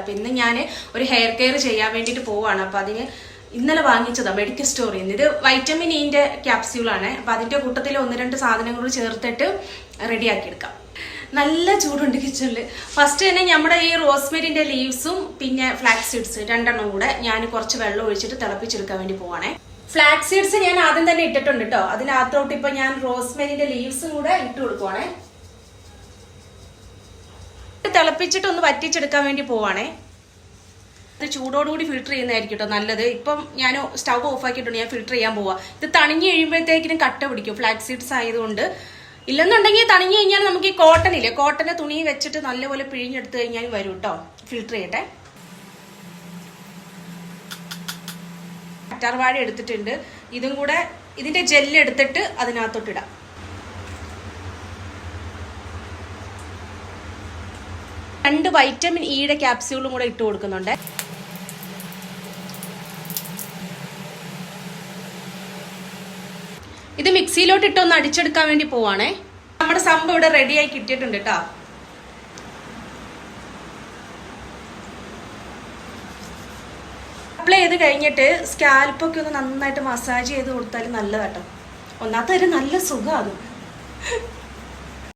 അപ്പം ഇന്ന് ഞാൻ ഒരു ഹെയർ കെയർ ചെയ്യാൻ വേണ്ടിയിട്ട് പോവാണ്. അപ്പം അതിന് ഇന്നലെ വാങ്ങിച്ചതാണ് മെഡിക്കൽ സ്റ്റോറിൽ നിന്ന്. ഇത് വൈറ്റമിൻ ഇന്റെ ക്യാപ്സ്യൂളാണ്. അപ്പം അതിൻ്റെ കൂട്ടത്തിൽ 1-2 സാധനങ്ങൾ ചേർത്തിട്ട് റെഡിയാക്കി എടുക്കാം. നല്ല ചൂടുണ്ട് കിച്ചണിൽ. ഫസ്റ്റ് തന്നെ നമ്മുടെ ഈ റോസ്മെരിന്റെ ലീവ്സും പിന്നെ ഫ്ലാക്സ് സീഡ്സ് 2 കൂടെ ഞാൻ കുറച്ച് വെള്ളം ഒഴിച്ചിട്ട് തിളപ്പിച്ചെടുക്കാൻ വേണ്ടി പോവാണേ. ഫ്ലാക്സ് സീഡ്സ് ഞാൻ ആദ്യം തന്നെ ഇട്ടിട്ടുണ്ട് കേട്ടോ. അതിനകത്തോട്ട് ഇപ്പൊ ഞാൻ റോസ്മെരിന്റെ ലീവ്സും കൂടെ ഇട്ട് കൊടുക്കുവാണേ. തിളപ്പിച്ചിട്ട് ഒന്ന് വറ്റിച്ചെടുക്കാൻ വേണ്ടി പോവാണേ. ഇത് ചൂടോടുകൂടി ഫിൽറ്റർ ചെയ്യുന്നതായിരിക്കും കേട്ടോ നല്ലത്. ഇപ്പം ഞാൻ സ്റ്റവ് ഓഫ് ആക്കിയിട്ടുണ്ട്, ഞാൻ ഫിൽറ്റർ ചെയ്യാൻ പോവാ. ഇത് തണിഞ്ഞ് കഴിയുമ്പോഴത്തേക്കിനും കട്ട പിടിക്കും ഫ്ലാക്സ് സീഡ്സ് ആയതുകൊണ്ട്. ഇല്ലെന്നുണ്ടെങ്കിൽ തണിഞ്ഞു കഴിഞ്ഞാൽ നമുക്ക് ഈ കോട്ടൺ ഇല്ലേ, കോട്ടന്റെ തുണി വെച്ചിട്ട് നല്ലപോലെ പിഴിഞ്ഞെടുത്ത് കഴിഞ്ഞാൽ വരും കേട്ടോ. ഫിൽറ്റർ ചെയ്യട്ടെ. കറ്റാർവാഴ എടുത്തിട്ടുണ്ട്. ഇതും കൂടെ ഇതിന്റെ ജെല്ല് എടുത്തിട്ട് അതിനകത്തോട്ടിടാം. രണ്ട് വൈറ്റമിൻ ഇയുടെ ക്യാപ്സ്യൂളും കൂടെ ഇട്ട് കൊടുക്കുന്നുണ്ട്. ഇത് മിക്സിയിലോട്ട് ഇട്ടൊന്ന് അടിച്ചെടുക്കാൻ വേണ്ടി പോവാണേ. നമ്മുടെ സംഭവം ഇവിടെ റെഡിയായി കിട്ടിയിട്ടുണ്ട് കേട്ടോ. അപ്ലൈ ചെയ്ത് കഴിഞ്ഞിട്ട് സ്കാൽപ്പൊക്കെ ഒന്ന് നന്നായിട്ട് മസാജ് ചെയ്ത് കൊടുത്താൽ നല്ലതാട്ടോ. ഒന്നാമത്തെ ഒരു നല്ല സുഖം അത്.